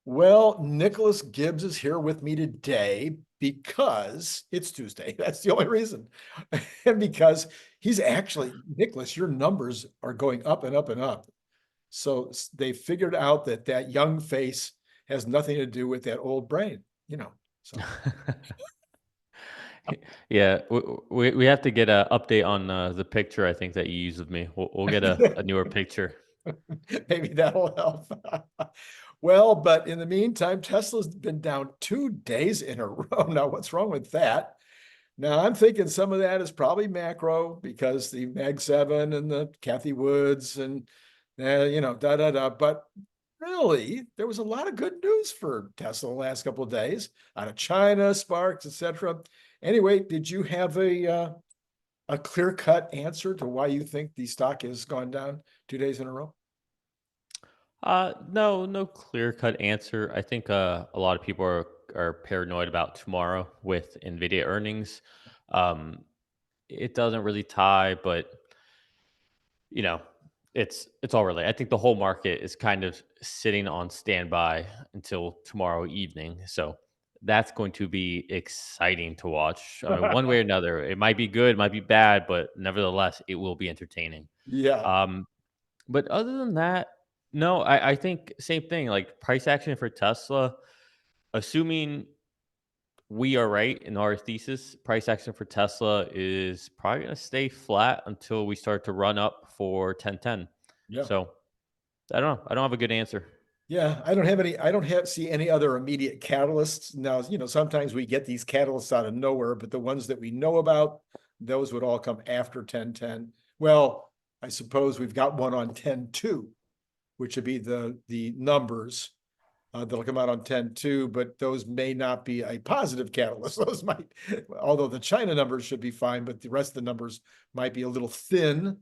Well, Nicholas Gibbs is here with me today because it's Tuesday. That's the only reason. And because he's actually, Nicholas, your numbers are going up and up and up. So they figured out that that young face has nothing to do with that old brain, So Yeah, we have to get a update on the picture I think that you used of me. We'll get a newer picture. maybe that'll help. Well, but in the meantime, Tesla's been down 2 days in a row. Now, what's wrong with that? Now, I'm thinking some of that is probably macro because the Mag 7 and the Kathy Woods and, da da da. But really, there was a lot of good news for Tesla the last couple of days out of China, Sparks, etc. Anyway, did you have a clear-cut answer to why you think the stock has gone down 2 days in a row? No, no clear cut answer. I think a lot of people are paranoid about tomorrow with NVIDIA earnings. Um, it doesn't really tie, but you know, it's all really. I think the whole market is kind of sitting on standby until tomorrow evening. So that's going to be exciting to watch. I mean, one way or another, it might be good, might be bad, but nevertheless, it will be entertaining. Yeah. Um, but other than that, no, I think same thing. Like price action for Tesla, assuming we are right in our thesis, price action for Tesla is probably going to stay flat until we start to run up for 1010. Yeah. So I don't know. I don't have a good answer. Yeah, I don't see any other immediate catalysts. Now, sometimes we get these catalysts out of nowhere, but the ones that we know about, those would all come after 1010. Well, I suppose we've got one on 10.2, which would be the numbers that'll come out on 10.2, but those may not be a positive catalyst. Those might, although the China numbers should be fine, but the rest of the numbers might be a little thin.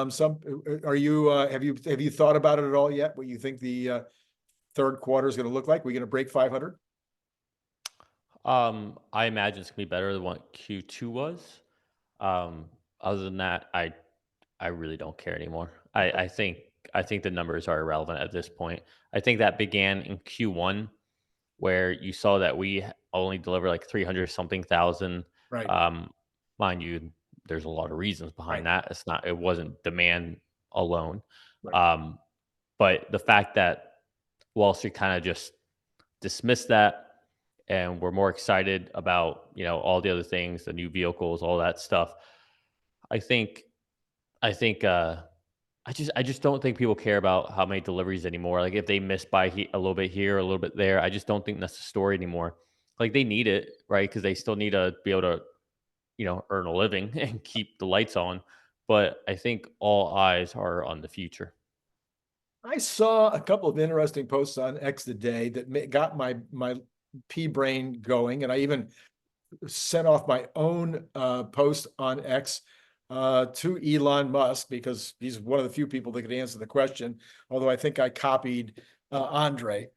Some are you have you thought about it at all yet? What you think the third quarter is going to look like? We're going to break 500? I imagine it's gonna be better than what Q2 was. Um, other than that, I really don't care anymore. I think the numbers are irrelevant at this point. I think that began in Q1 where you saw that we only deliver like 300 something thousand. Right, Um, mind you, there's a lot of reasons behind right, that. It wasn't demand alone. right. Um, but the fact that Wall Street kind of just dismissed that and we're more excited about, all the other things, the new vehicles, all that stuff. I think, I think, I just don't think people care about how many deliveries anymore. Like if they miss by a little bit here, a little bit there, I just don't think that's the story anymore. Like they need it, right? Because they still need to be able to, earn a living and keep the lights on. But I think all eyes are on the future. I saw a couple of interesting posts on X today that got my pea brain going, and I even sent off my own post on X to Elon Musk because he's one of the few people that could answer the question. Although I think I copied Andre.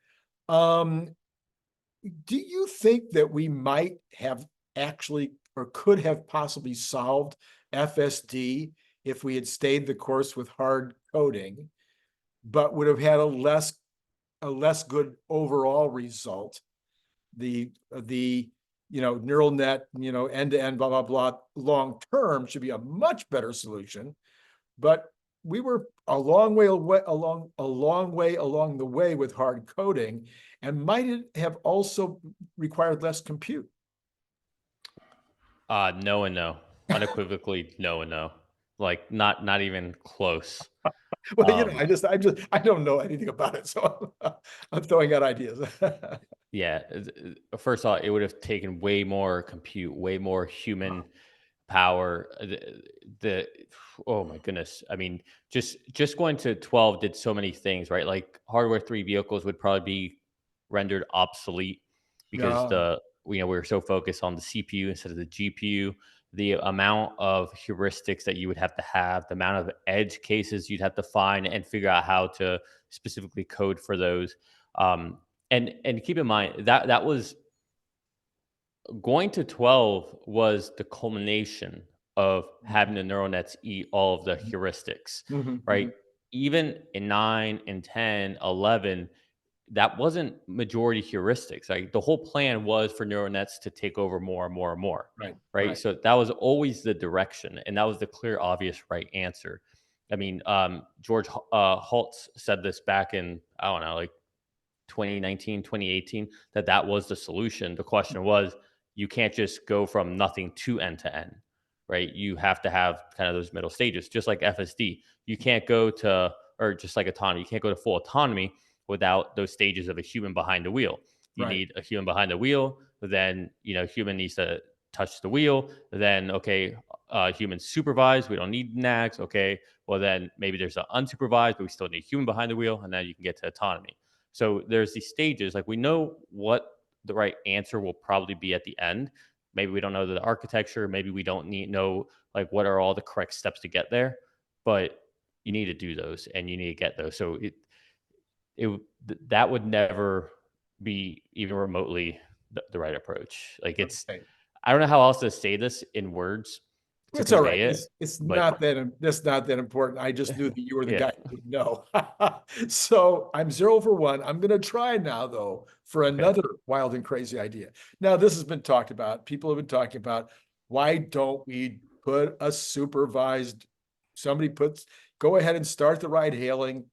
Um, do you think that we might have actually or could have possibly solved FSD if we had stayed the course with hard coding, but would have had a less good overall result? The neural net, end to end, blah blah blah, long term should be a much better solution. But we were a long way along the way with hard coding, and might it have also required less compute? No and no, unequivocally no and no, like not even close. Well, Um, I don't know anything about it, so I'm throwing out ideas. Yeah, first off, it would have taken way more compute, way more human power. The oh my goodness, I mean, just going to 12 did so many things, right? Like hardware 3 vehicles would probably be rendered obsolete because Yeah, we were so focused on the CPU instead of the GPU. The amount of heuristics that you would have, the amount of edge cases you'd have to find and figure out how to specifically code for those. Um, and keep in mind that that was going to 12 was the culmination of having the neural nets eat all of the heuristics, mhm, right? mhm. Even in 9 and 10, 11, that wasn't majority heuristics. Like the whole plan was for neural nets to take over more and more and more. Right. Right. So that was always the direction. And that was the clear, obvious right answer. I mean, George Holtz said this back in, I don't know, like 2019, 2018, that was the solution. The question was, you can't just go from nothing to end, right? You have to have kind of those middle stages, just like FSD. You can't go to, or just like autonomy, you can't go to full autonomy without those stages of a human behind the wheel. You Right. need a human behind the wheel, then, human needs to touch the wheel. Then, okay, human supervised. We don't need nags. Okay, well, then maybe there's an unsupervised, but we still need human behind the wheel. And then you can get to autonomy. So there's these stages. Like we know what the right answer will probably be at the end. Maybe we don't know the architecture. Maybe we don't know like what are all the correct steps to get there. But you need to do those and you need to get those. So that would never be even remotely the right approach. Like Okay. I don't know how else to say this in words to It's all right. convey it. It's but that's not that important. I just knew that you were the yeah, guy who would know. So I'm 0 for 1. I'm going to try now, though, for okay. another wild and crazy idea. Now, this has been talked about. People have been talking about, why don't we put a supervised, go ahead and start the ride hailing,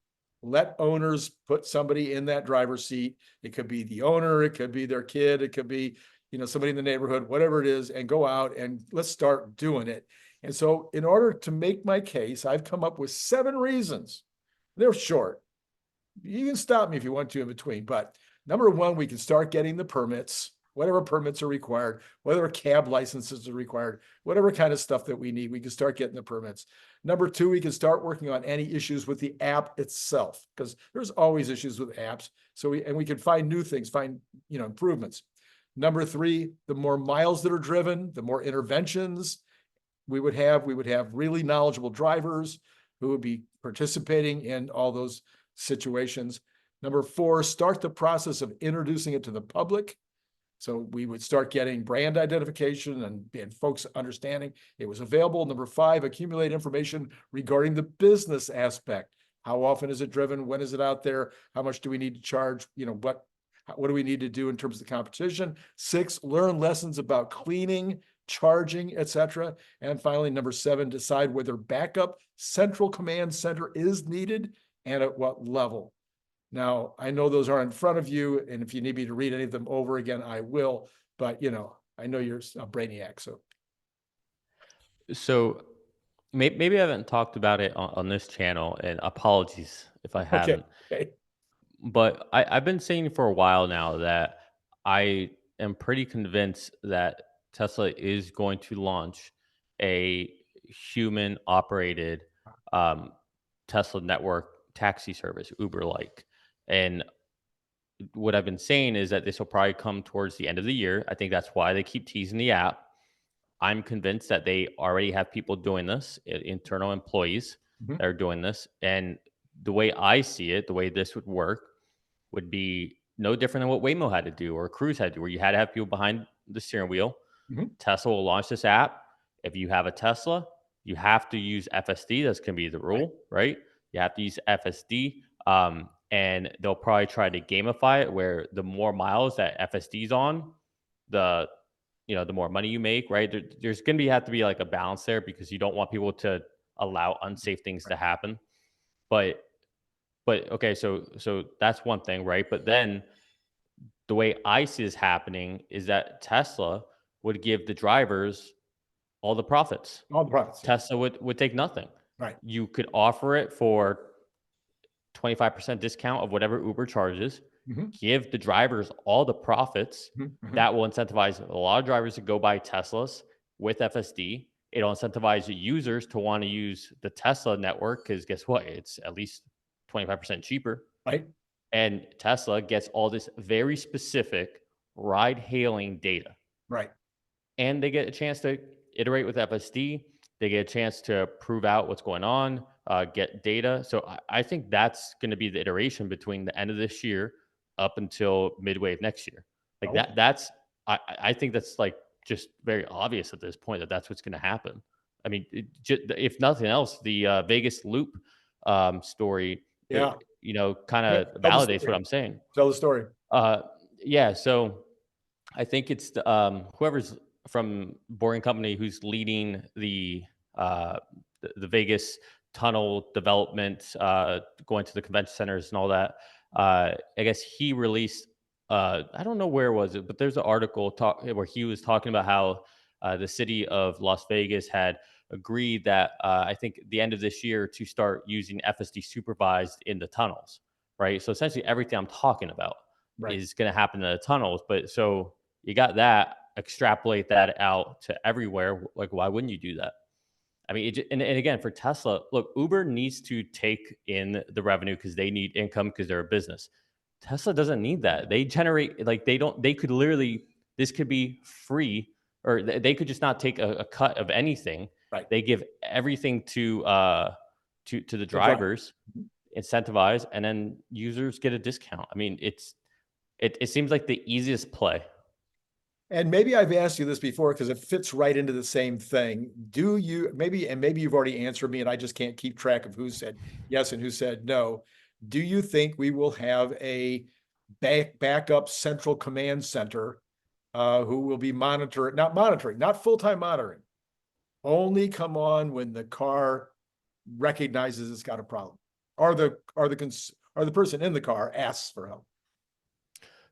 let owners put somebody in that driver's seat. It could be the owner, it could be their kid, it could be somebody in the neighborhood, whatever it is, and go out and let's start doing it. And so in order to make my case, I've come up with 7 reasons. They're short. You can stop me if you want to in between, but number 1, we can start getting the permits, whatever permits are required, whether cab licenses are required, whatever kind of stuff that we need, we can start getting the permits. Number 2, we can start working on any issues with the app itself, because there's always issues with apps. So we can find new things, find improvements. Number 3, the more miles that are driven, the more interventions we would have. We would have really knowledgeable drivers who would be participating in all those situations. Number 4, start the process of introducing it to the public. So we would start getting brand identification and folks understanding it was available. Number 5, accumulate information regarding the business aspect. How often is it driven? When is it out there? How much do we need to charge? What do we need to do in terms of the competition? 6, learn lessons about cleaning, charging, etc. And finally, number 7, decide whether backup central command center is needed and at what level. Now, I know those are in front of you, and if you need me to read any of them over again, I will, but I know you're a brainiac, So maybe I haven't talked about it on this channel, and apologies if I okay. haven't. But I've been saying for a while now that I am pretty convinced that Tesla is going to launch a human operated Tesla network taxi service, Uber like. And what I've been saying is that this will probably come towards the end of the year. I think that's why they keep teasing the app. I'm convinced that they already have people doing this, internal employees Mhm. that are doing this. And the way I see it, the way this would work would be no different than what Waymo had to do or Cruise had to do, where you had to have people behind the steering wheel. Mhm. Tesla will launch this app. If you have a Tesla, you have to use FSD. That's going to be the rule, right? You have to use FSD. And they'll probably try to gamify it where the more miles that FSD is on, the the more money you make, right? There's going to have to be like a balance there because you don't want people to allow unsafe things to happen. But okay, so that's one thing, right? But then the way I see this happening is that Tesla would give the drivers all the profits. All the profits, yeah. Tesla would take nothing. Right. You could offer it for 25% discount of whatever Uber charges, Mhm. give the drivers all the profits. Mhm. Mhm. That will incentivize a lot of drivers to go buy Teslas with FSD. It'll incentivize users to want to use the Tesla network because guess what? It's at least 25% cheaper. Right. And Tesla gets all this very specific ride hailing data. Right. And they get a chance to iterate with FSD. They get a chance to prove out what's going on, get data. So I think that's going to be the iteration between the end of this year up until midway of next year. Like Oh, that's I think that's like just very obvious at this point that that's what's going to happen. I mean, if nothing else, the Vegas Loop story, yeah. kind Yeah, of tell the validates what story. I'm saying. Tell the story. Uh, yeah, so I think it's whoever's from Boring Company who's leading uh, the Vegas tunnel development, going to the convention centers and all that. I guess he released. I don't know where was it, but there's an article where he was talking about how the city of Las Vegas had agreed that I think the end of this year to start using FSD supervised in the tunnels. Right. So essentially, everything I'm talking about Right. is going to happen in the tunnels. But so you got that, extrapolate that out to everywhere. Like, why wouldn't you do that? I mean, and again, for Tesla, look, Uber needs to take in the revenue because they need income because they're a business. Tesla doesn't need that. They generate, like, they could literally, this could be free, or they could just not take a cut of anything. Right. They give everything to the The driver. drivers, incentivize, and then users get a discount. I mean, it seems like the easiest play. And maybe I've asked you this before because it fits right into the same thing. Do you maybe you've already answered me and I just can't keep track of who said yes and who said no. Do you think we will have a backup central command center who will be monitoring, not full-time monitoring, only come on when the car recognizes it's got a problem, or the person in the car asks for help?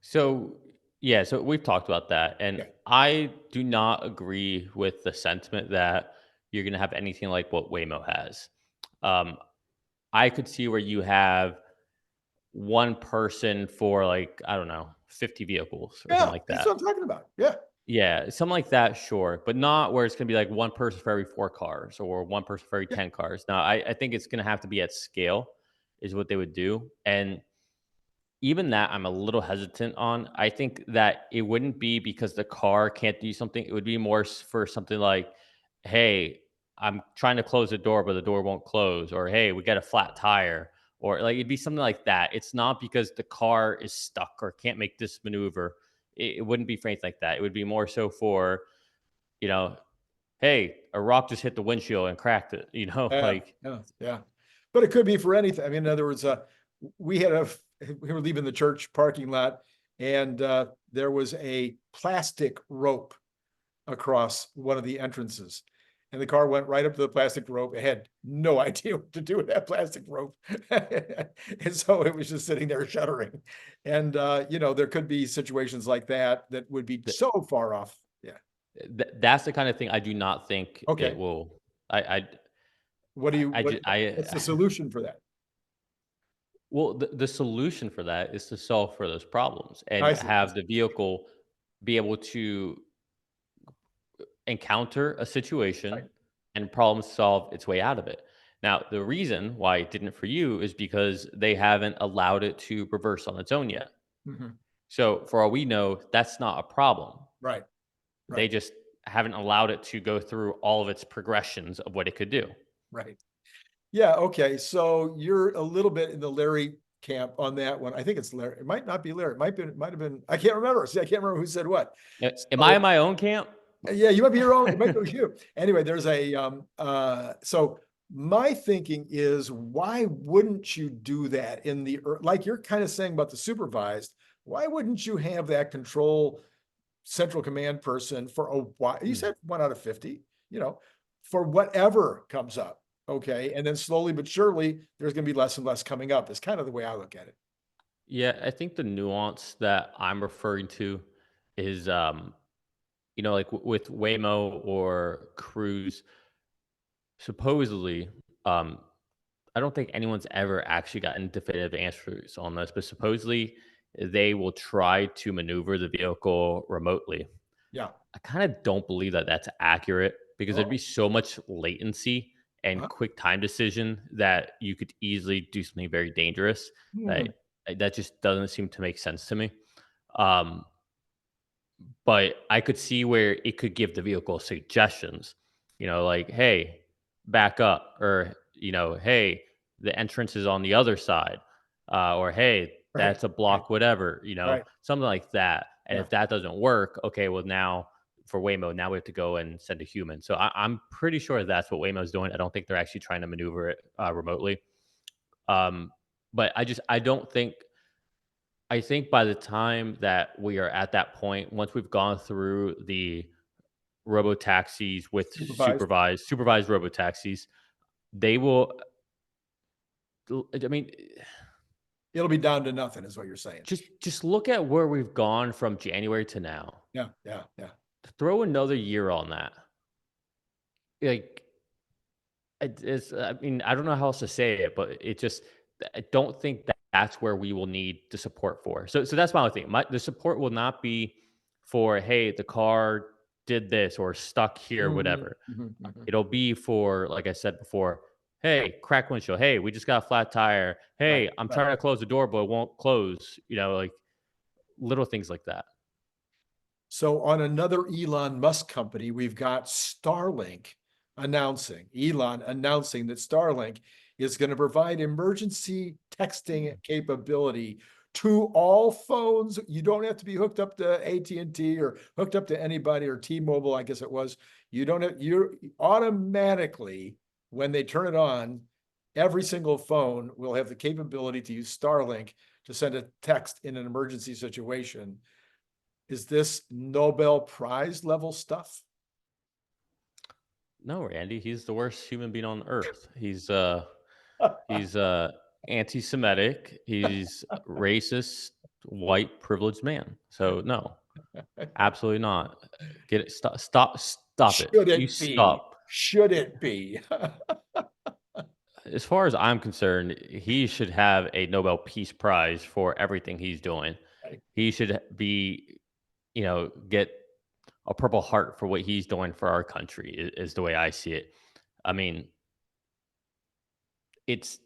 So, yeah, so we've talked about that. And Okay. I do not agree with the sentiment that you're going to have anything like what Waymo has. Um, I could see where you have one person for, like, I don't know, 50 vehicles or something Yeah, like that's that. what I'm talking about. Yeah. Yeah, something like that, sure. But not where it's going to be like one person for every 4 cars or one person for every Yeah. 10 cars. No, I think it's going to have to be at scale, is what they would do. And even that I'm a little hesitant on. I think that it wouldn't be because the car can't do something. It would be more for something like, hey, I'm trying to close the door, but the door won't close. Or, hey, we got a flat tire. Or, like, it'd be something like that. It's not because the car is stuck or can't make this maneuver. It wouldn't be for anything like that. It would be more so for, you know, hey, a rock just hit the windshield and cracked it, Yeah, like, yeah, yeah. But it could be for anything. I mean, in other words, we had a we were leaving the church parking lot, and there was a plastic rope across one of the entrances. And the car went right up to the plastic rope. It had no idea what to do with that plastic rope. And so it was just sitting there shuddering. And there could be situations like that that would be so far off. Yeah. that's the kind of thing I do not think it Okay. will. I What do you I what just I what's the solution for that? Well, the solution for that is to solve for those problems I and see. have the vehicle be able to encounter a situation Right. and problem solve its way out of it. Now, the reason why it didn't for you is because they haven't allowed it to reverse on its own yet. Mhm. So, for all we know, that's not a problem. Right. They Right. just haven't allowed it to go through all of its progressions of what it could do. Right. Yeah, okay, so you're a little bit in the Larry camp on that one. I think it's Larry. It might not be Larry. It might have been. I can't remember. See, I can't remember who said what. Am I So in my own camp? yeah, you might be your own. It might be you. Anyway, there's a so my thinking is, why wouldn't you do that in the like you're kind of saying about the supervised? Why wouldn't you have that control central command person for a while? You Hmm. said 1 out of 50, for whatever comes up. Okay. And then slowly but surely, there's going to be less and less coming up, is kind of the way I look at it. Yeah, I think the nuance that I'm referring to is like with Waymo or Cruise, supposedly, um, I don't think anyone's ever actually gotten definitive answers on this, but supposedly they will try to maneuver the vehicle remotely. Yeah. I kind of don't believe that that's accurate because there'd be Oh, so much latency and uh-huh. quick time decision that you could easily do something very dangerous. Hmm. That that just doesn't seem to make sense to me. Um, but I could see where it could give the vehicle suggestions, like, hey, back up, or, hey, the entrance is on the other side, or hey, Right. that's a Right. block, whatever, Right. something like that. And Yeah. if that doesn't work, okay, well, now for Waymo, now we have to go and send a human. So I'm pretty sure that's what Waymo's doing. I don't think they're actually trying to maneuver it remotely. Um, but I don't think, I think by the time that we are at that point, once we've gone through the robotaxis with Supervised. supervised robotaxis, they will, I mean, It'll be down to nothing, is what you're saying. just look at where we've gone from January to now. Yeah, yeah, yeah. Throw another year on that. Like, it's, I mean, I don't know how else to say it, but it just, I don't think that that's where we will need the support for. So that's my only thing. The support will not be for, hey, the car did this or stuck here, whatever. It'll be for, like I said before, hey, crack windshield. Hey, we just got a flat tire. Hey, Right, I'm right. trying to close the door, but it won't close. Like little things like that. So on another Elon Musk company, we've got Starlink Elon announcing that Starlink is going to provide emergency texting capability to all phones. You don't have to be hooked up to AT&T or hooked up to anybody, or T-Mobile, I guess it was. You don't have, you're automatically, when they turn it on, every single phone will have the capability to use Starlink to send a text in an emergency situation. Is this Nobel Prize level stuff? No, Randy, he's the worst human being on earth. He's anti-Semitic. He's racist, white, privileged man. So no, absolutely not. Get it? Stop it. Should You it be? stop. Should it be? As far as I'm concerned, he should have a Nobel Peace Prize for everything he's doing. Right. He should be, get a Purple Heart for what he's doing for our country, is the way I see it. I mean, it's,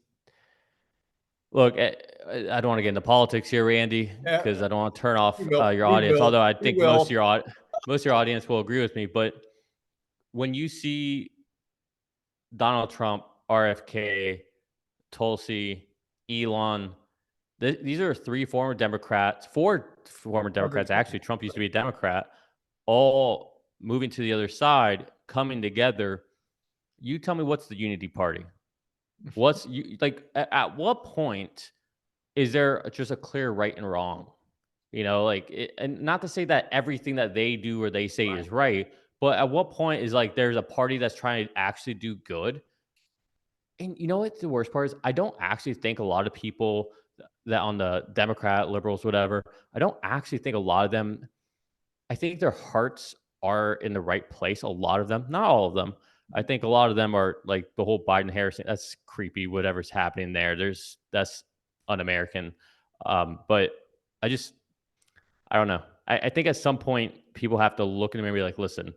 look, I don't want to get into politics here, Randy, because I don't want to turn off your audience. Although I think most of your audience will agree with me. But when you see Donald Trump, RFK, Tulsi, Elon, these are four former Democrats. Actually, Trump used to be a Democrat, all moving to the other side, coming together. You tell me, what's the unity party? At what point is there just a clear right and wrong? And not to say that everything that they do or they say is right, but at what point is there's a party that's trying to actually do good? And you know what the worst part is? I don't actually think a lot of people that on the Democrat, liberals, whatever, I don't actually think a lot of them, I think their hearts are in the right place. A lot of them, not all of them. I think a lot of them are like the whole Biden Harris thing. That's creepy. Whatever's happening there, that's un-American. But I don't know. I think at some point people have to look at him and be like, listen,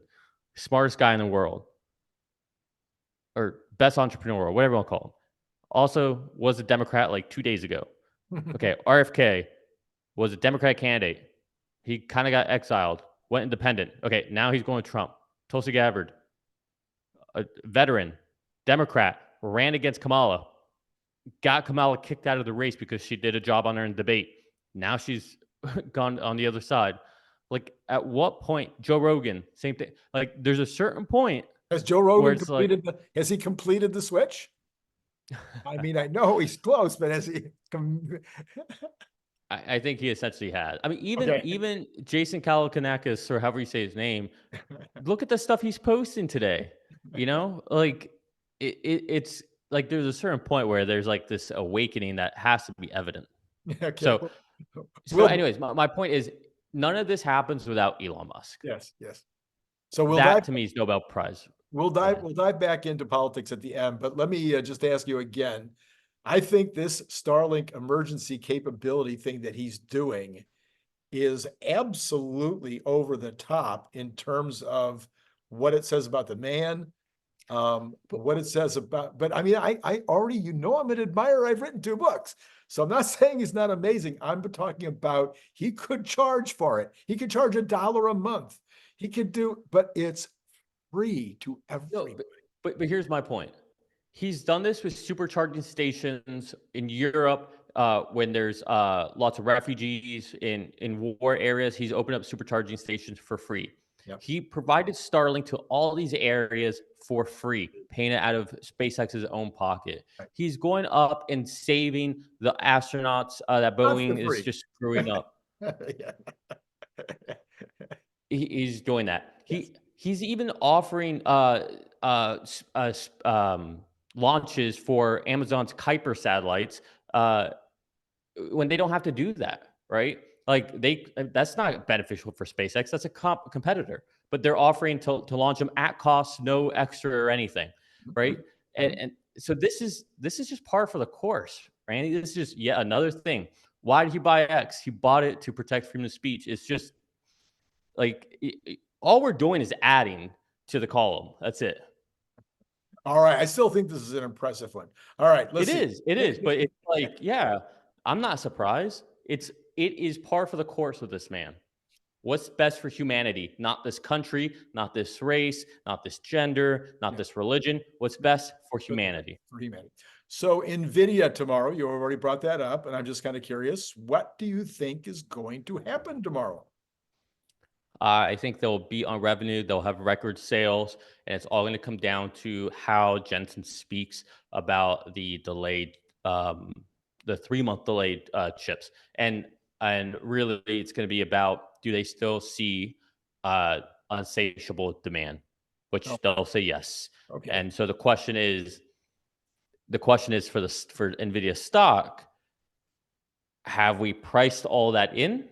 smartest guy in the world, or best entrepreneur, or whatever you want to call him. Also was a Democrat 2 days ago. Okay, RFK was a Democratic candidate. He kind of got exiled, went independent. Okay, now he's going to Trump. Tulsi Gabbard, a veteran, Democrat, ran against Kamala, got Kamala kicked out of the race because she did a job on her in debate. Now she's gone on the other side. At what point, Joe Rogan, same thing. There's a certain point. Has Joe Rogan has he completed the switch? I mean, I know he's close, but has he? I think he essentially has. I mean, even Jason Calacanakis, or however you say his name, look at the stuff he's posting today. It's there's a certain point where there's this awakening that has to be evident. Okay. So anyways, my point is, none of this happens without Elon Musk. Yes. So that to me is Nobel Prize. We'll dive back into politics at the end, but let me just ask you again. I think this Starlink emergency capability thing that he's doing is absolutely over the top in terms of what it says about the man, what it says about, but I mean, I already, I'm an admirer. I've written 2 books. So I'm not saying he's not amazing. I'm talking about he could charge for it. He could charge $1 a month. He could do, but it's free to everybody. No, but here's my point. He's done this with supercharging stations in Europe when there's lots of refugees in war areas. He's opened up supercharging stations for free. Yep. He provided Starling to all these areas for free, paying it out of SpaceX's own pocket. Right. He's going up and saving the astronauts that Not for Boeing is free. just screwing up. Yeah. He's doing that. Yes. He's even offering launches for Amazon's Kuiper satellites when they don't have to do that, right? Like that's not beneficial for SpaceX. That's a competitor, but they're offering to launch them at cost, no extra or anything, right? And so this is just par for the course, Randy. This is just yet another thing. Why did he buy X? He bought it to protect freedom of speech. It's just like all we're doing is adding to the column. That's it. All right. I still think this is an impressive one. All right. Let's see. It is, but it's like, yeah, I'm not surprised. It is par for the course with this man. What's best for humanity? Not this country, not this race, not this gender, not this religion. What's best for humanity? For humanity. So NVIDIA tomorrow, you already brought that up, and I'm just kind of curious, what do you think is going to happen tomorrow? I think they'll be on revenue. They'll have record sales, and it's all going to come down to how Jensen speaks about the delayed, the 3-month delayed chips, and really, it's going to be about do they still see unsatiable demand, which they'll say yes. Okay. And so the question is for Nvidia stock, have we priced all that in?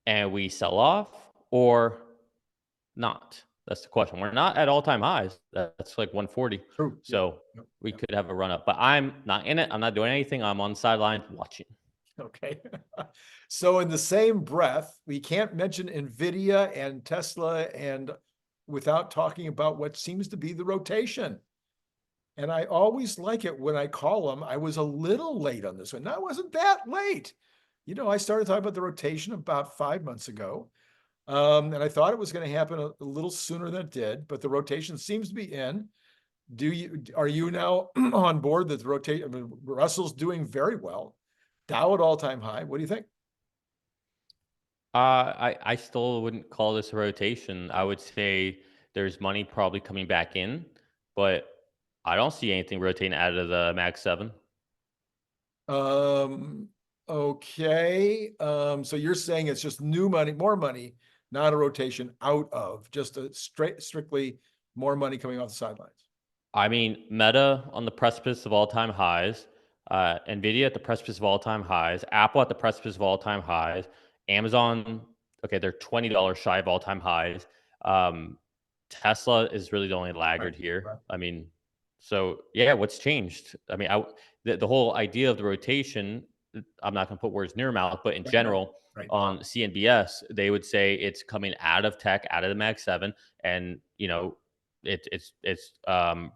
And we sell off or not? That's the question. We're not at all-time highs. That's like 140. True. So we could have a run up, but I'm not in it. I'm not doing anything. I'm on the sidelines watching. Okay. So in the same breath, we can't mention NVIDIA and Tesla and without talking about what seems to be the rotation. And I always like it when I call them. I was a little late on this one. No, I wasn't that late. You know, I started talking about the rotation about 5 months ago. And I thought it was going to happen a little sooner than it did, but the rotation seems to be in. Are you now on board that the rotation? I mean, Russell's doing very well. Dow at all-time high. What do you think? I still wouldn't call this a rotation. I would say there's money probably coming back in, but I don't see anything rotating out of the Mag 7. Okay. So you're saying it's just new money, more money, not a rotation out of, just a strictly more money coming off the sidelines. I mean, Meta on the precipice of all-time highs, Nvidia at the precipice of all-time highs, Apple at the precipice of all-time highs, Amazon, okay, they're $20 shy of all-time highs. Tesla is really the only laggard here. Right. I mean, so yeah, what's changed? I mean, the whole idea of the rotation, I'm not going to put words near mouth, but in general, on CNBS, they would say it's coming out of tech, out of the Mag 7, and you know, it's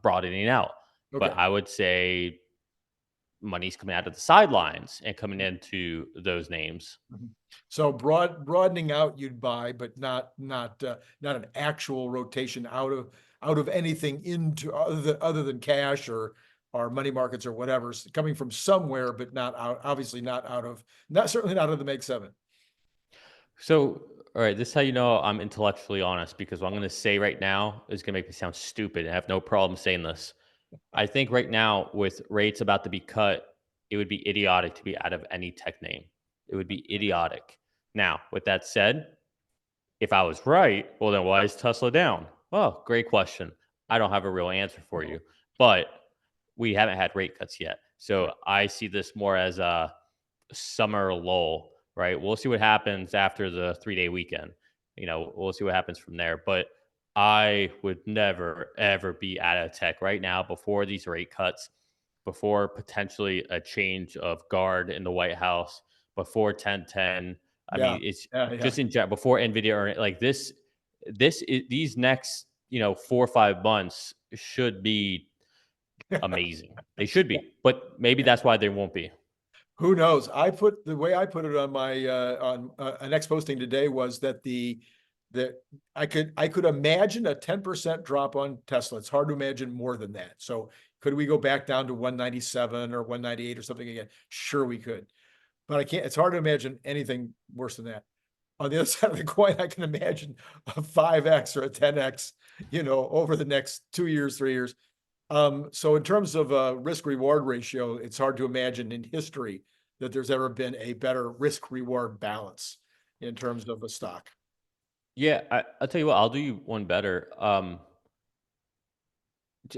broadening out. But I would say money's coming out of the sidelines and coming into those names. So broadening out you'd buy, but not an actual rotation out of anything into other than cash or money markets or whatever, coming from somewhere, but not out, obviously not certainly not out of the Mag 7. So, all right, this is how you know I'm intellectually honest, because what I'm going to say right now is going to make me sound stupid. I have no problem saying this. I think right now, with rates about to be cut, it would be idiotic to be out of any tech name. It would be idiotic. Now, with that said, if I was right, well, then why is Tesla down? Well, great question. I don't have a real answer for you, but we haven't had rate cuts yet. So I see this more as a summer lull, right? We'll see what happens after the 3-day weekend. You know, we'll see what happens from there. But I would never, ever be out of tech right now before these rate cuts, before potentially a change of guard in the White House, before 1010. I mean, it's just in general, before NVIDIA or like this, these next, 4 or 5 months should be amazing. They should be, but maybe that's why they won't be. Who knows? The way I put it on my on an X posting today was that I could imagine a 10% drop on Tesla. It's hard to imagine more than that. So could we go back down to 197 or 198 or something again? Sure, we could, but I can't. It's hard to imagine anything worse than that. on the other side of the coin, I can imagine a 5x or a 10x, over the next 2 years, 3 years. So in terms of a risk reward ratio, it's hard to imagine in history that there's ever been a better risk reward balance in terms of a stock. Yeah, I'll tell you what, I'll do you one better.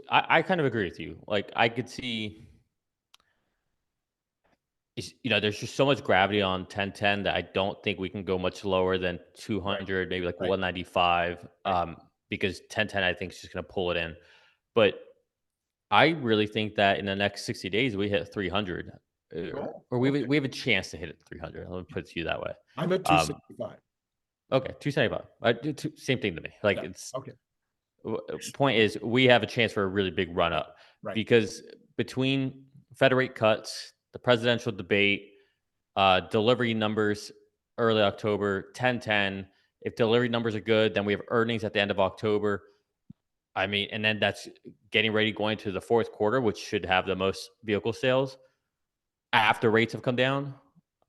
I kind of agree with you. Like, I could see, there's just so much gravity on 1010 that I don't think we can go much lower than Right, 200, maybe like right, 195, right. because 1010 I think is just going to pull it in. But I really think that in the next 60 days we hit 300, Oh, or okay. we have a chance to hit it 300. Let me put it to you that way. I'm at Um, 265. okay, 275. Same thing to me. Like, Yeah. it's Okay. point is we have a chance for a really big run up, Right. because between Fed rate cuts, the presidential debate, delivery numbers early October, 1010. If delivery numbers are good, then we have earnings at the end of October. I mean, and then that's getting ready going to the fourth quarter, which should have the most vehicle sales after rates have come down,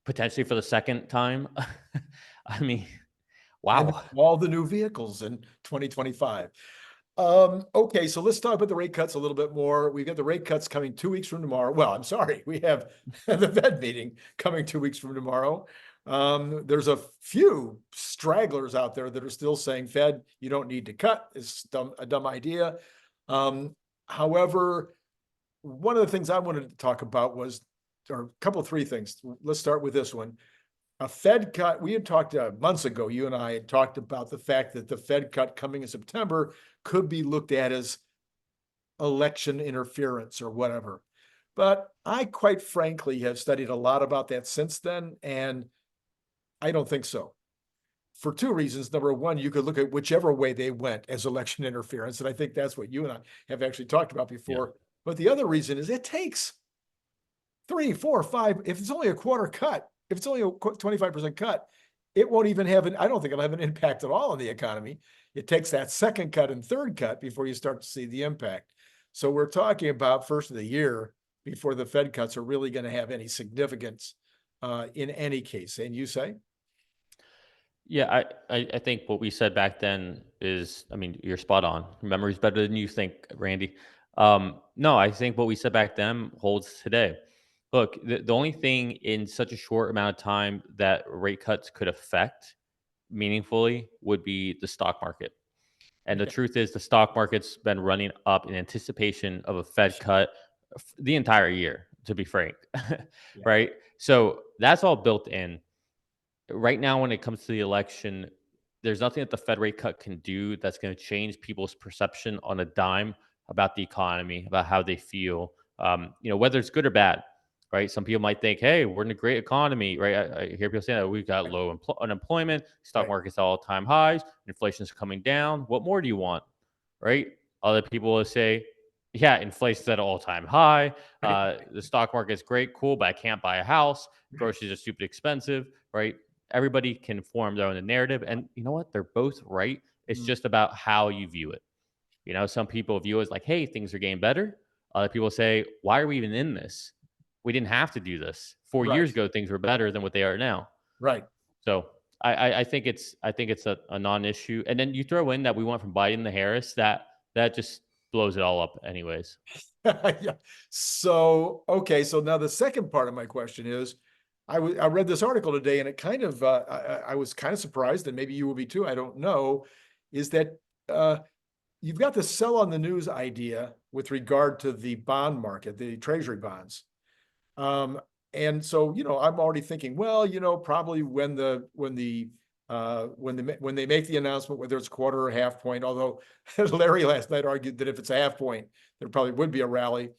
potentially for the second time. I mean, And wow. all the new vehicles in 2025. Okay, so let's talk about the rate cuts a little bit more. We've got the rate cuts coming 2 weeks from tomorrow. Well, I'm sorry, we have the Fed meeting coming 2 weeks from tomorrow. There's a few stragglers out there that are still saying, Fed, you don't need to cut. It's a dumb idea. However, one of the things I wanted to talk about was, or a couple of three things. Let's start with this one. A Fed cut, we had talked months ago, you and I had talked about the fact that the Fed cut coming in September could be looked at as election interference or whatever. But I quite frankly have studied a lot about that since then, and I don't think so. For two reasons. Number one, you could look at whichever way they went as election interference, and I think that's what you and I have actually talked about Yeah. before. But the other reason is it takes 3, 4, 5, if it's only a quarter cut, if it's only a 25% cut, it won't even have I don't think it'll have an impact at all on the economy. It takes that second cut and third cut before you start to see the impact. So we're talking about first of the year before the Fed cuts are really going to have any significance in any case. And you say? Yeah, I think what we said back then is, I mean, you're spot on. Memory's better than you think, Randy. No, I think what we said back then holds today. Look, the only thing in such a short amount of time that rate cuts could affect meaningfully would be the stock market. And the Okay. truth is, the stock market's been running up in anticipation of a Fed cut the entire year, to be frank. Yeah. Right? So that's all built in. Right now, when it comes to the election, there's nothing that the Fed rate cut can do that's going to change people's perception on a dime about the economy, about how they feel, whether it's good or bad, right? Some people might think, hey, we're in a great economy, right? I hear people saying that we've got Right. low unemployment, stock Right. market's all-time highs, inflation's coming down. What more do you want, right? Other people will say, yeah, inflation's at an all-time high. Right. The stock market's great, cool, but I can't buy a house. Right. Groceries are stupid expensive, right? Everybody can form their own narrative. And you know what? They're both right. It's Mm, just about how you view it. Some people view it as like, hey, things are getting better. Other people say, why are we even in this? We didn't have to do this. 4 years right. ago, things were better than what they are now. Right. So I think it's a non-issue. And then you throw in that we went from Biden to Harris, that just blows it all up anyways. Yeah. So, okay. So now the second part of my question is, I read this article today and it kind of, I was kind of surprised, and maybe you will be too, I don't know, is that uh, you've got the sell on the news idea with regard to the bond market, the treasury bonds. Um, and so, I'm already thinking, well, probably when they make the announcement, whether it's quarter or half point, although Larry last night argued that if it's a half point, there probably would be a rally.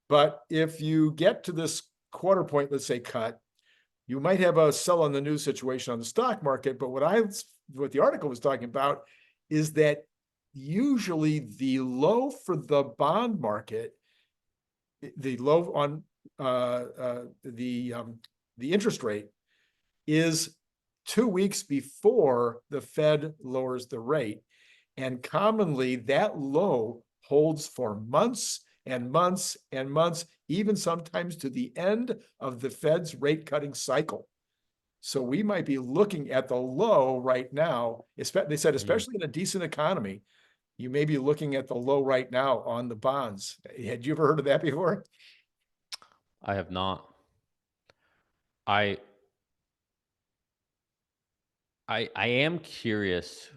But if you get to this quarter point, let's say cut, you might have a sell on the news situation on the stock market. But what the article was talking about is that usually the low for the bond market, the low on the interest rate, is 2 weeks before the Fed lowers the rate. And commonly that low holds for months and months and months, even sometimes to the end of the Fed's rate cutting cycle. So we might be looking at the low right now. They said, especially in a decent economy, you may be looking at the low right now on the bonds. Had you ever heard of that before? I have not. I I am curious.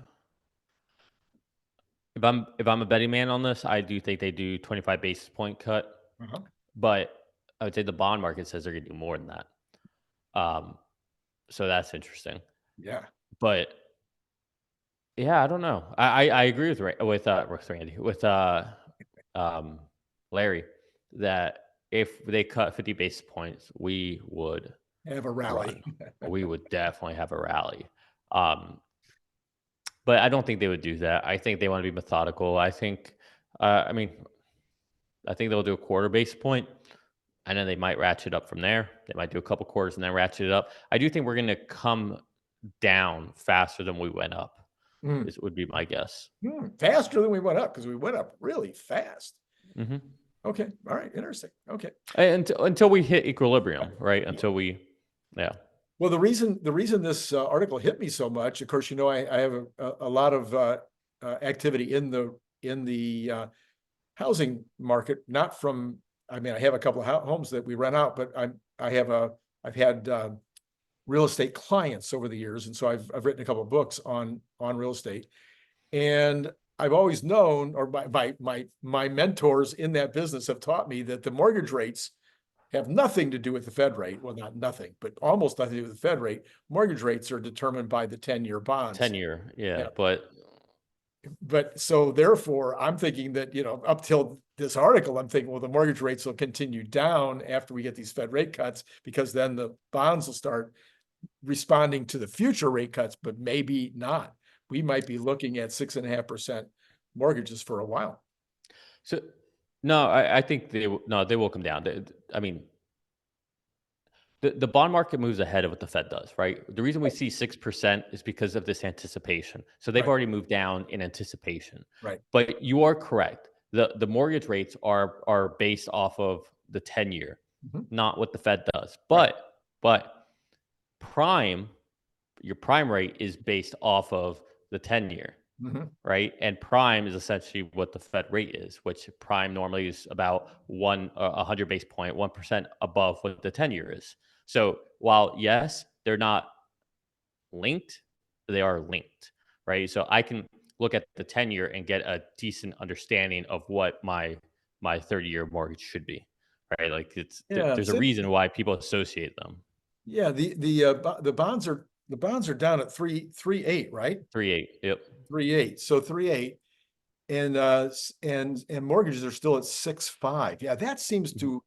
If I'm a betting man on this, I do think they do 25 basis point cut, Uh-huh. but I would say the bond market says they're going to do more than that. Um, so that's interesting. Yeah. But yeah, I don't know. I agree with with Randy um, Larry that if they cut 50 basis points, we would Have a rally. run. We would definitely have a rally. Um, but I don't think they would do that. I think they want to be methodical. I mean, I think they'll do a quarter basis point, and then they might ratchet up from there. They might do a couple quarters and then ratchet it up. I do think we're going to come down faster than we went up. Mm. This would be my guess. Faster than we went up, because we went up really fast. Hmm. Okay. All right. Interesting. Okay. And until we hit equilibrium, right? Until we, yeah. Well, the reason this article hit me so much, of course, I have a lot of activity in the housing market, not from, I mean, I have a couple of homes that we rent out, but I've had real estate clients over the years. And so I've written a couple of books on real estate, and I've always known, or my mentors in that business have taught me that the mortgage rates have nothing to do with the Fed rate. Well, not nothing, but almost nothing to do with the Fed rate. Mortgage rates are determined by the 10-year bonds. 10-year, yeah. Yeah. But so therefore, I'm thinking that, up till this article, I'm thinking, well, the mortgage rates will continue down after we get these Fed rate cuts, because then the bonds will start responding to the future rate cuts, but maybe not. We might be looking at 6.5% mortgages for a while. so no, I think they will come down. I mean, the bond market moves ahead of what the Fed does, right? The reason we see 6% is because of this anticipation. So they've Right. already moved down in anticipation. Right. But you are correct. The mortgage rates are based off of the 10-year, Mhm. not what the Fed does. Right. But your prime rate is based off of the 10-year. Mhm. Right? And prime is essentially what the Fed rate is, which prime normally is about 100 base point, 1% above what the 10-year is. So while yes, they're not linked, they are linked, right? So I can look at the 10-year and get a decent understanding of what my 30-year mortgage should be, right? Like Yeah. there's a reason why people associate them. Yeah. The bonds are down at 3.38, right? 3.8, yep. 3.8. So 3.8. And mortgages are still at 6.5. Yeah, that seems too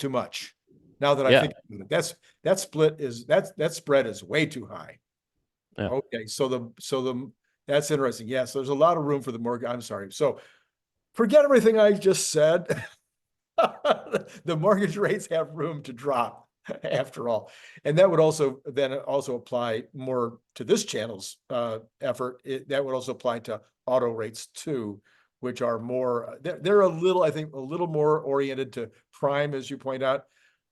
much. Now that I Yeah. think about it, that spread is way too high. Yeah. Okay, so that's interesting. Yeah, so there's a lot of room for the mortgage. I'm sorry. So forget everything I just said. The mortgage rates have room to drop after all. And that would also apply more to this channel's effort. That would also apply to auto rates too, which are more, they're I think a little more oriented to prime, as you point out.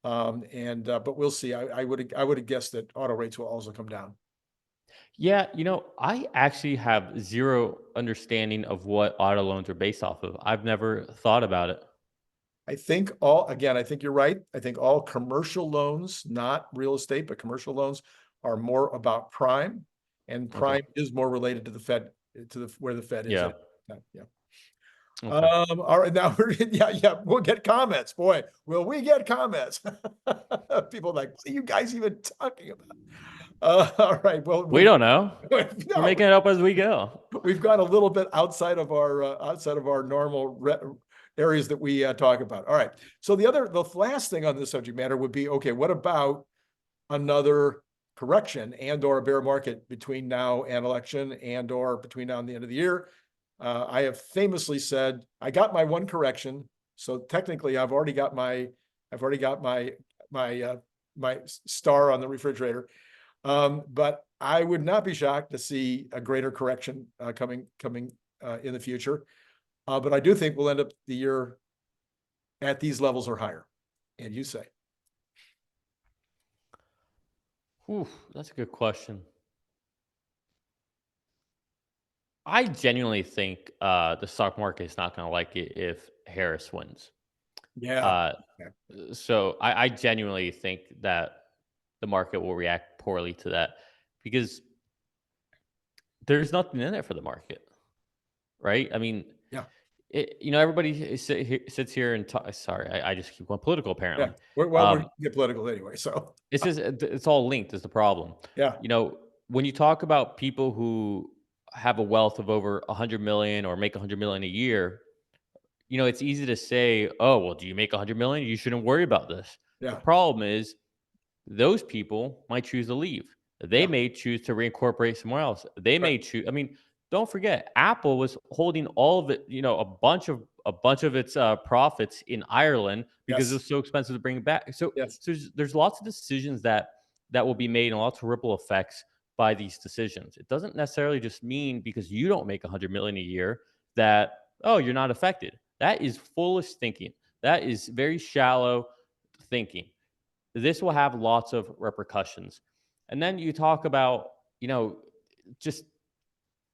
But we'll see. I would have guessed that auto rates will also come down. Yeah, I actually have zero understanding of what auto loans are based off of. I've never thought about it. I think you're right. I think all commercial loans, not real estate, but commercial loans, are more about prime, and Okay. prime is more related to the Fed, where the Fed is. Yeah. Yeah. Okay. All right, now we'll get comments. Boy, will we get comments? People are like, what are you guys even talking about? All right, well, We don't know. We're no, making it up as we go. we've gone a little bit outside of our normal areas that we talk about. All right. So the last thing on this subject matter would be, okay, what about another correction and or a bear market between now and election, and or between now and the end of the year? I have famously said, I got my one correction. So technically I've already got my star on the refrigerator. But I would not be shocked to see a greater correction coming in the future. But I do think we'll end up the year at these levels or higher. And you say? Whew, that's a good question. I genuinely think the stock market is not going to like it if Harris wins. Yeah. Uh, Yeah. so I genuinely think that the market will react poorly to that because there's nothing in it for the market, right? I mean, Yeah. everybody sits here and sorry, I just keep going political. Yeah. Apparently, Well, we um, get political anyway. So it's just it's all linked. Is the problem? yeah. When you talk about people who have a wealth of over 100 million or make 100 million a year, it's easy to say, "Oh, well, do you make 100 million? You shouldn't worry about this." The Yeah. problem is those people might choose to leave. They Yeah. may choose to reincorporate somewhere else. They Right. may choose. I mean, don't forget, Apple was holding all of it, a bunch of its profits in Ireland because it Yes. was so expensive to bring it back. So, Yes. so there's lots of decisions that will be made and lots of ripple effects by these decisions. It doesn't necessarily just mean because you don't make 100 million a year that you're not affected. That is foolish thinking. That is very shallow thinking. This will have lots of repercussions. And then you talk about, just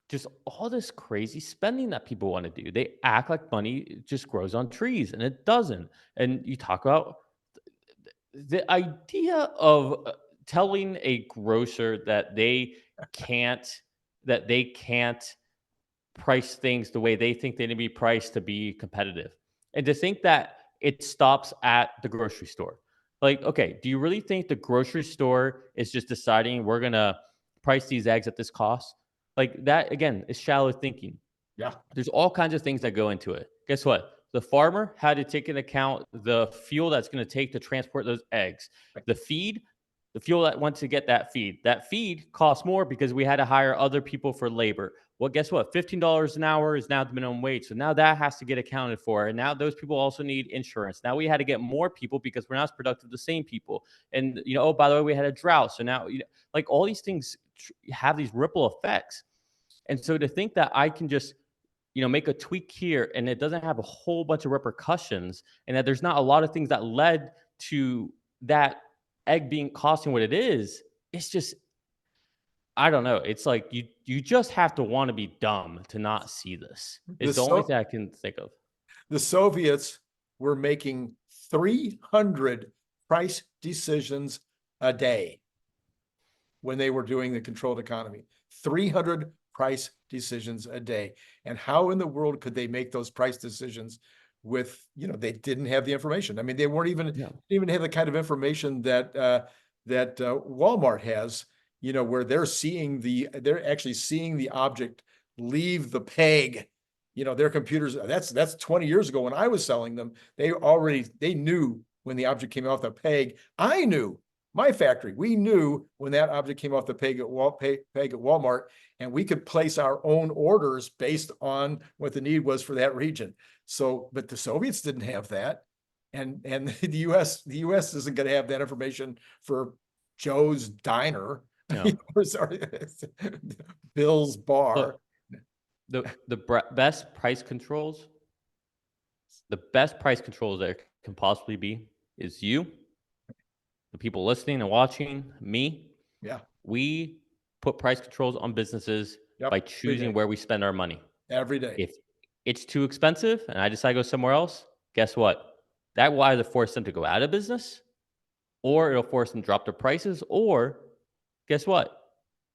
just all this crazy spending that people want to do. They act like money just grows on trees and it doesn't. And you talk about the idea of telling a grocer can't that they can't price things the way they think they need to be priced to be competitive. And to think that it stops at the grocery store. Like, okay, do you really think the grocery store is just deciding we're going to price these eggs at this cost? Like, that, again, is shallow thinking. Yeah. There's all kinds of things that go into it. Guess what? The farmer had to take into account the fuel that's going to take to transport those eggs, the feed, the fuel that went to get that feed. That feed costs more because we had to hire other people for labor. Well, guess what? $15 an hour is now the minimum wage. So now that has to get accounted for. And now those people also need insurance. Now we had to get more people because we're not as productive the same people. And, oh, by the way, we had a drought. So now, like all these things have these ripple effects. And so to think that I can just make a tweak here and it doesn't have a whole bunch of repercussions and that there's not a lot of things that led to that egg being costing what it is, it's just, I don't know. It's like you just have to want to be dumb to not see this. The Is the only so thing I can think of. the Soviets were making 300 price decisions a day when they were doing the controlled economy. 300 price decisions a day. And how in the world could they make those price decisions with, they didn't have the information. I mean, they weren't even have the kind of information that Walmart has, where they're actually seeing the object leave the peg. Their computers, that's 20 years ago when I was selling them. They knew when the object came off the peg. I knew my factory, we knew when that object came off the peg at Walmart, and we could place our own orders based on what the need was for that region. So, but the Soviets didn't have that. And the US isn't going to have that information for Joe's Diner, No. or sorry, Bill's Bar. Look, the best price controls, there can possibly be is you, the people listening and watching, me. Yeah. We put price controls on businesses Yep. by choosing where we spend our money. Every day. If it's too expensive and I decide to go somewhere else, guess what? That will either force them to go out of business or it'll force them to drop their prices. Or guess what?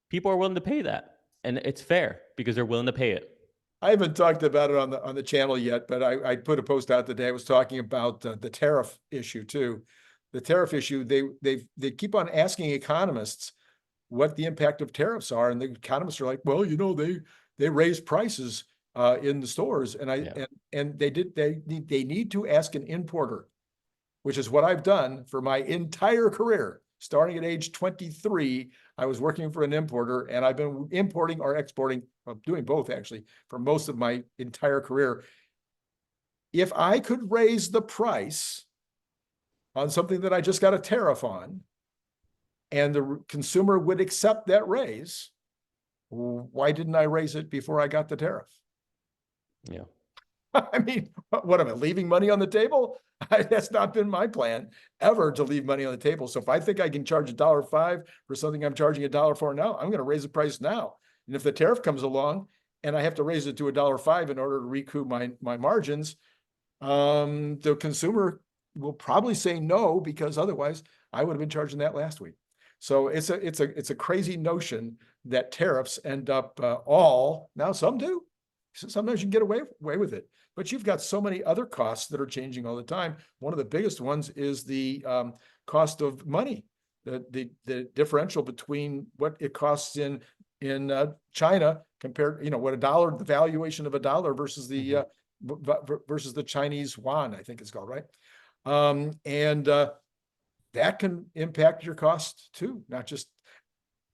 People are willing to pay that. And it's fair because they're willing to pay it. I haven't talked about it on the channel yet, but I put a post out today. I was talking about the tariff issue too. The tariff issue, they keep on asking economists what the impact of tariffs are, and the economists are like, well, they raise prices in the stores, and they need to ask an importer, which is what I've done for my entire career. Starting at age 23, I was working for an importer, and I've been importing or exporting, well, doing both actually, for most of my entire career. If I could raise the price on something that I just got a tariff on, and the consumer would accept that raise, why didn't I raise it before I got the tariff? Yeah. I mean, what am I, leaving money on the table? That's not been my plan ever, to leave money on the table. So if I think I can charge $1.05 for something I'm charging $1 for now, I'm going to raise the price now. And if the tariff comes along and I have to raise it to $1.05 in order to recoup my margins, the consumer will probably say no, because otherwise I would have been charging that last week. So it's a crazy notion that tariffs end up now some do. Sometimes you can get away with it, but you've got so many other costs that are changing all the time. One of the biggest ones is the cost of money, the differential between what it costs in China compared, what the valuation of $1 versus the versus the Chinese yuan, I think it's called, right? That can impact your cost too, not just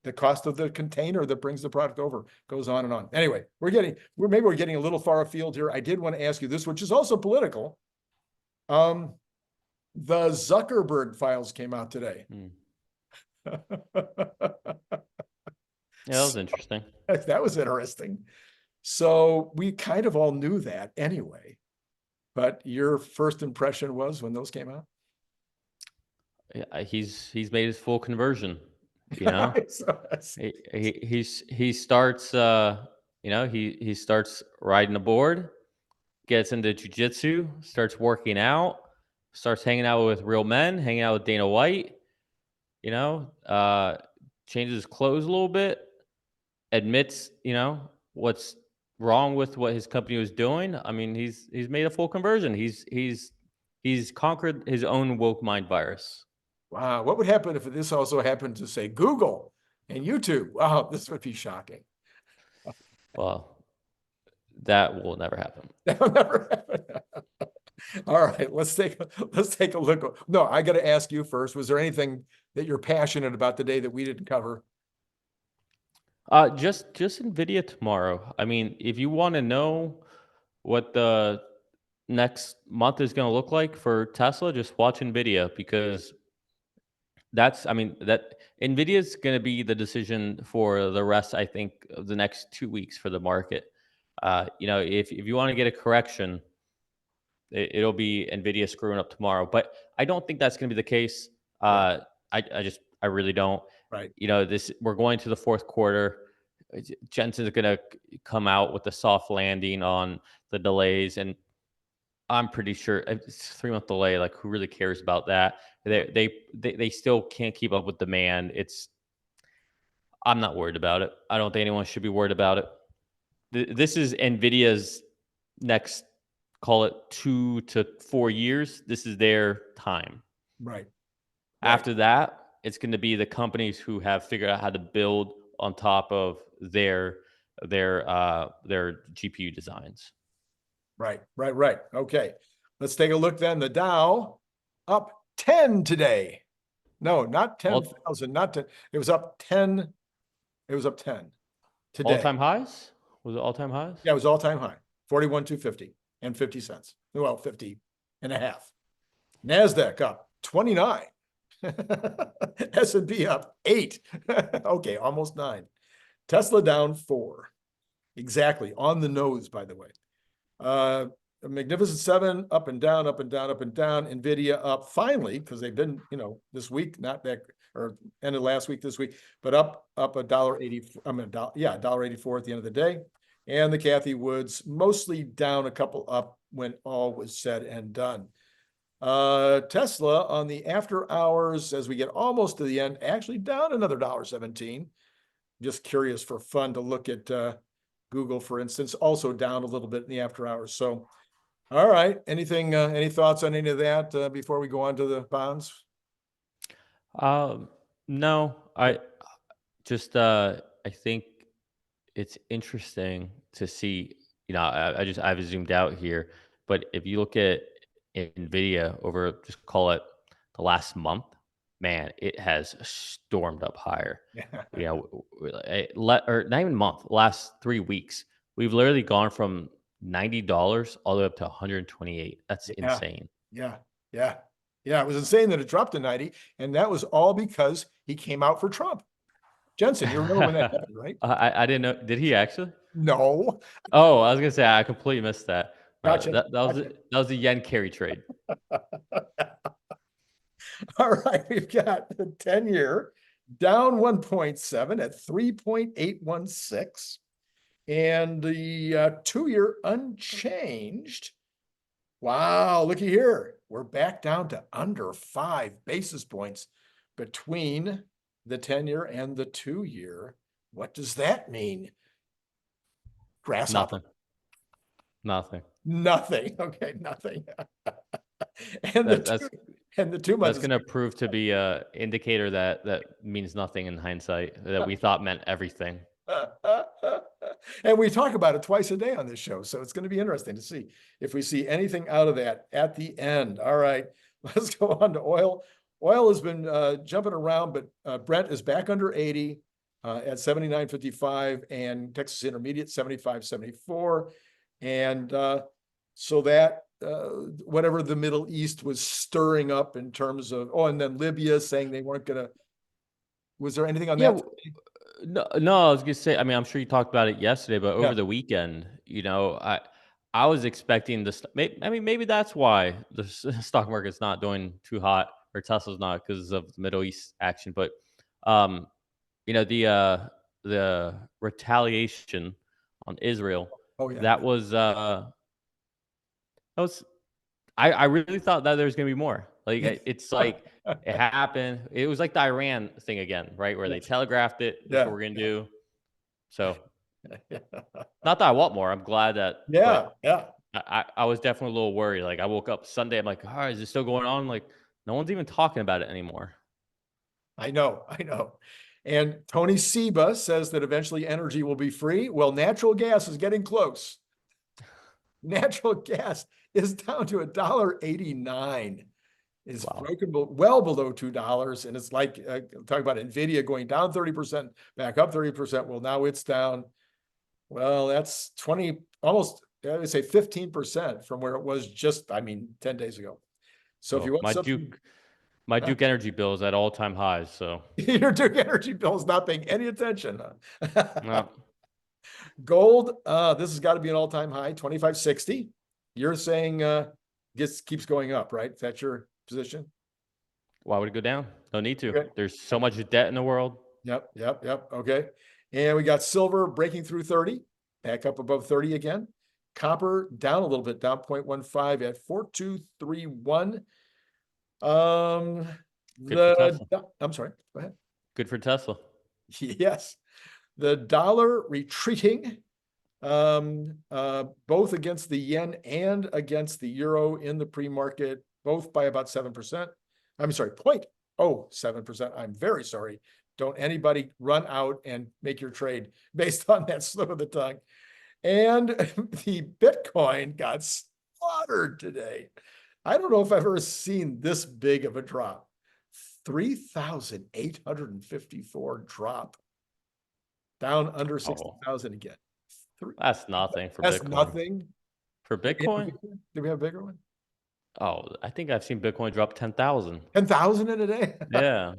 the cost of the container that brings the product over, goes on and on. Anyway, maybe we're getting a little far afield here. I did want to ask you this, which is also political. The Zuckerberg files came out today. Yeah, that was interesting. That was interesting. So we kind of all knew that anyway, but your first impression was when those came out? Yeah, he's made his full conversion. He starts he starts riding the board, gets into jujitsu, starts working out, starts hanging out with real men, hanging out with Dana White, changes his clothes a little bit, admits, what's wrong with what his company was doing. I mean, he's made a full conversion. He's conquered his own woke mind virus. Wow. What would happen if this also happened to, say, Google and YouTube? Wow, this would be shocking. Well, that will never happen. That will never happen. All right, let's take a look. No, I got to ask you first. Was there anything that you're passionate about today that we didn't cover? Just NVIDIA tomorrow. I mean, if you want to know what the next month is going to look like for Tesla, just watch NVIDIA, because that NVIDIA is going to be the decision for the rest, I think, of the next 2 weeks for the market. If you want to get a correction, it'll be NVIDIA screwing up tomorrow. But I don't think that's going to be the case. I really don't. Right. We're going to the fourth quarter. Jensen's going to come out with a soft landing on the delays, and I'm pretty sure it's a 3-month delay. Like, who really cares about that? They still can't keep up with demand. I'm not worried about it. I don't think anyone should be worried about it. This is NVIDIA's next, call it 2 to 4 years. This is their time. Right. After that, it's going to be the companies who have figured out how to build on top of their GPU designs. Right. Okay. Let's take a look then. The Dow up 10 today. No, not 10,000, not 10. It was up 10. It was up 10 today. All-time highs? Was it all-time highs? Yeah, it was all-time high. 41,250 and 50 cents. Well, 50 and a half. NASDAQ up 29. S&P up 8. Okay, almost 9. Tesla down 4. Exactly. On the nose, by the way. A Magnificent 7 up and down, up and down, up and down. NVIDIA up finally, because they've been, this week, not that, or end of last week, this week, but up $1.80. $1.84 at the end of the day. And the Cathie Woods mostly down, a couple up when all was said and done. Tesla on the after hours, as we get almost to the end, actually down another $1.17. Just curious for fun to look at Google, for instance, also down a little bit in the after hours. So, all right. Any thoughts on any of that before we go on to the bonds? No, I think it's interesting to see, I've zoomed out here, but if you look at NVIDIA over, just call it the last month, man, it has stormed up higher. Yeah. Or not even month, last 3 weeks, we've literally gone from $90 all the way up to 128. That's insane. Yeah. It was insane that it dropped to 90, and that was all because he came out for Trump. Jensen, you remember when that happened, right? I didn't know. Did he actually? No. Oh, I was gonna say I completely missed that. Gotcha. That was a yen carry trade. All right, we've got the 10-year down 1.7 at 3.816. And the 2-year unchanged. Wow, looky here. We're back down to under 5 basis points between the 10-year and the 2-year. What does that mean? Grasshopper. Nothing. Nothing. Okay, nothing. And the 2 months. That's going to prove to be a indicator that means nothing in hindsight, that we thought meant everything. And we talk about it twice a day on this show. So it's going to be interesting to see if we see anything out of that at the end. All right, let's go on to oil. Oil has been jumping around, but Brent is back under 80 at 79.55 and Texas Intermediate 75.74. And so that whatever the Middle East was stirring up in terms of, and then Libya saying they weren't going to, was there anything on that? No, I was gonna say, I mean, I'm sure you talked about it yesterday, but over the weekend, I was expecting this. Maybe that's why the stock market's not doing too hot, or Tesla's not, because of the Middle East action. But the retaliation on Israel, that was I really thought that there was gonna be more. Like it's like it happened. It was like the Iran thing again, right? Where they telegraphed it. That's what we're gonna do. So, not that I want more. I'm glad that. I was definitely a little worried. Like I woke up Sunday. I'm like, all right, is it still going on? Like no one's even talking about it anymore. I know. And Tony Seba says that eventually energy will be free. Well, natural gas is getting close. Natural gas is down to $1.89. It's broken well below $2. And it's like, talk about NVIDIA going down 30%, back up 30%. Well, now it's down. Well, that's 20, almost, I would say 15% from where it was just, 10 days ago. So if you want my Duke energy bill is at all-time highs. So your Duke energy bill is not paying any attention. No. Gold, this has got to be an all-time high, 25.60. You're saying keeps going up, right? Is that your position? Why would it go down? No need to. Okay. There's so much debt in the world. Yep. Okay. And we got silver breaking through 30, back up above 30 again. Copper down a little bit, down 0.15 at 4,231. I'm sorry, go ahead. Good for Tesla. Yes. The dollar retreating, both against the yen and against the euro in the pre-market, both by about 7%. I'm sorry, 0.07%. I'm very sorry. Don't anybody run out and make your trade based on that slip of the tongue. And the Bitcoin got slaughtered today. I don't know if I've ever seen this big of a drop. 3,854 drop. Down under 60,000 again. That's nothing for Bitcoin. That's nothing for Bitcoin. Do we have a bigger one? Oh, I think I've seen Bitcoin drop 10,000. 10,000 in a day? Yeah.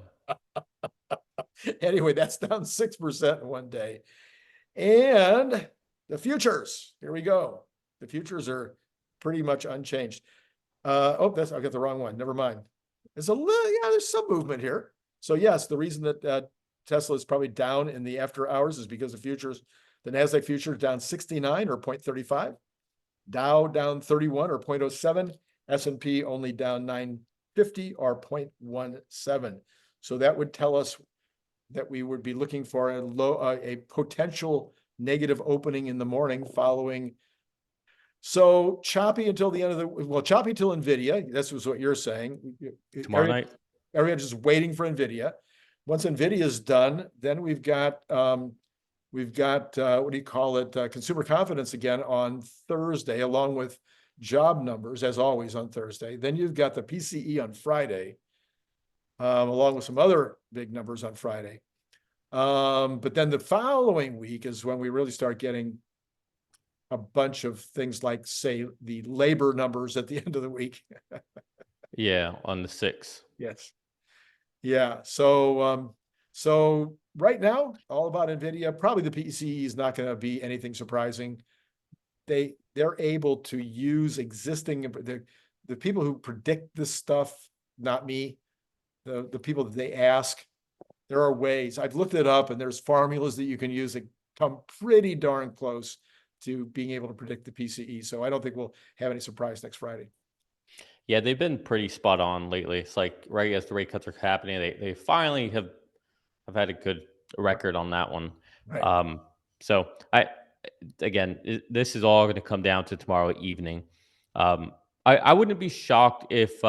Anyway, that's down 6% in one day. And the futures, here we go. The futures are pretty much unchanged. I got the wrong one. Never mind. There's there's some movement here. So yes, the reason that Tesla is probably down in the after hours is because the futures, the NASDAQ futures down 69 or 0.35, Dow down 31 or 0.07, S&P only down 950 or 0.17. So that would tell us that we would be looking for a potential negative opening in the morning following. So choppy until the end of choppy till NVIDIA. This was what you're saying. Tomorrow night. Everyone just waiting for NVIDIA. Once NVIDIA is done, then we've got what do you call it? Consumer confidence again on Thursday, along with job numbers, as always on Thursday. Then you've got the PCE on Friday, along with some other big numbers on Friday. But then the following week is when we really start getting a bunch of things like, say, the labor numbers at the end of the week. Yeah, on the 6th. Yes. Yeah. So right now, all about NVIDIA. Probably the PCE is not going to be anything surprising. they're able to use existing, the people who predict this stuff, not me, the people that they ask, there are ways. I've looked it up, and there's formulas that you can use that come pretty darn close to being able to predict the PCE. So I don't think we'll have any surprise next Friday. Yeah, they've been pretty spot on lately. It's like right as the rate cuts are happening, they finally have had a good record on that one. Right. So again, this is all going to come down to tomorrow evening. I wouldn't be shocked if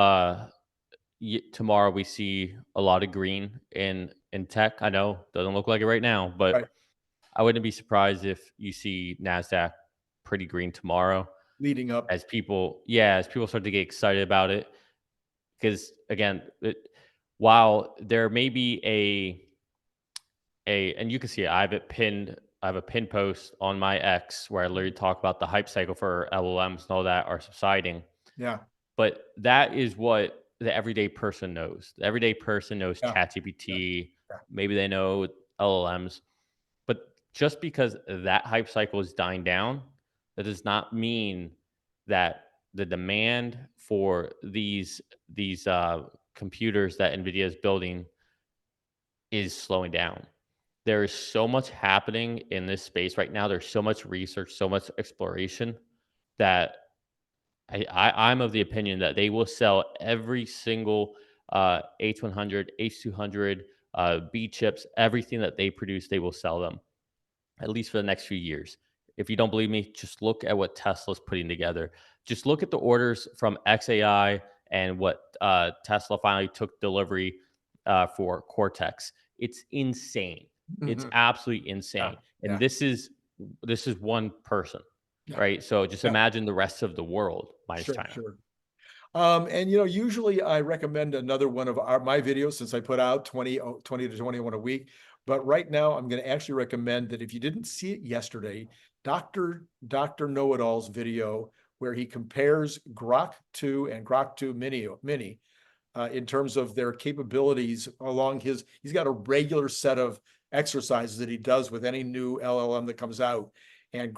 tomorrow we see a lot of green in tech. I know doesn't look like it right now, but Right. I wouldn't be surprised if you see Nasdaq pretty green tomorrow Leading up. as people start to get excited about it. Because again, while there may be and you can see it, I have a pinned post on my X where I literally talk about the hype cycle for LLMs and all that are subsiding. Yeah. But that is what the everyday person knows. The everyday person knows Yeah. ChatGPT. Yeah. Maybe they know LLMs. But just because that hype cycle is dying down, that does not mean that the demand for these computers that NVIDIA is building is slowing down. There is so much happening in this space right now. There's so much research, so much exploration that I'm of the opinion that they will sell every single H100, H200, B chips, everything that they produce, they will sell them at least for the next few years. If you don't believe me, just look at what Tesla's putting together. Just look at the orders from XAI and what Tesla finally took delivery for Cortex. It's insane. It's Mhm. absolutely Yeah. insane. And Yeah. this is one person, Yeah. right? So just Yeah. imagine the rest of the world minus Sure. China. Sure. And usually I recommend another one of my videos, since I put out 20 to 21 a week. But right now I'm going to actually recommend that if you didn't see it yesterday, Dr. Know-it-all's video, where he compares Grok 2 and Grok 2 Mini in terms of their capabilities along he's got a regular set of exercises that he does with any new LLM that comes out. And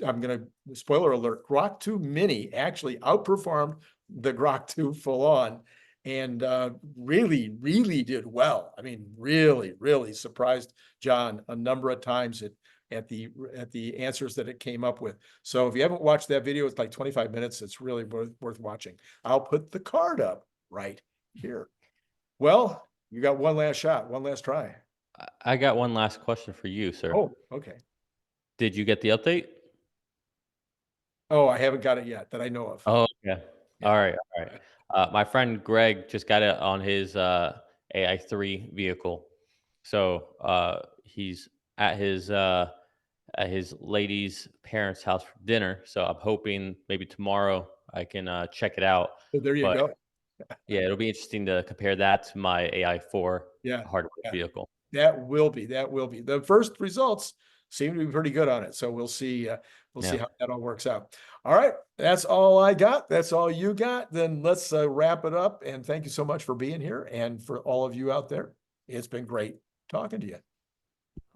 I'm going to, spoiler alert, Grok 2 Mini actually outperformed the Grok 2 full on, and really, really did well. I mean, really, really surprised John a number of times at the answers that it came up with. So if you haven't watched that video, it's like 25 minutes. It's really worth watching. I'll put the card up right here. Well, you got one last shot, one last try. I got one last question for you, sir. Oh, okay. Did you get the update? Oh, I haven't got it yet that I know of. Oh, yeah. Yeah. All right, all right. My friend Greg just got it on his AI3 vehicle. So he's at his lady's parents' house for dinner. So I'm hoping maybe tomorrow I can check it out. So there you But go. yeah, it'll be interesting to compare that to my AI4 Yeah. hardware Yeah. vehicle. That will be. The first results seem to be pretty good on it. So we'll see. We'll see Yeah. how that all works out. All right. That's all I got. That's all you got. Then let's wrap it up. And thank you so much for being here. And for all of you out there, it's been great talking to you.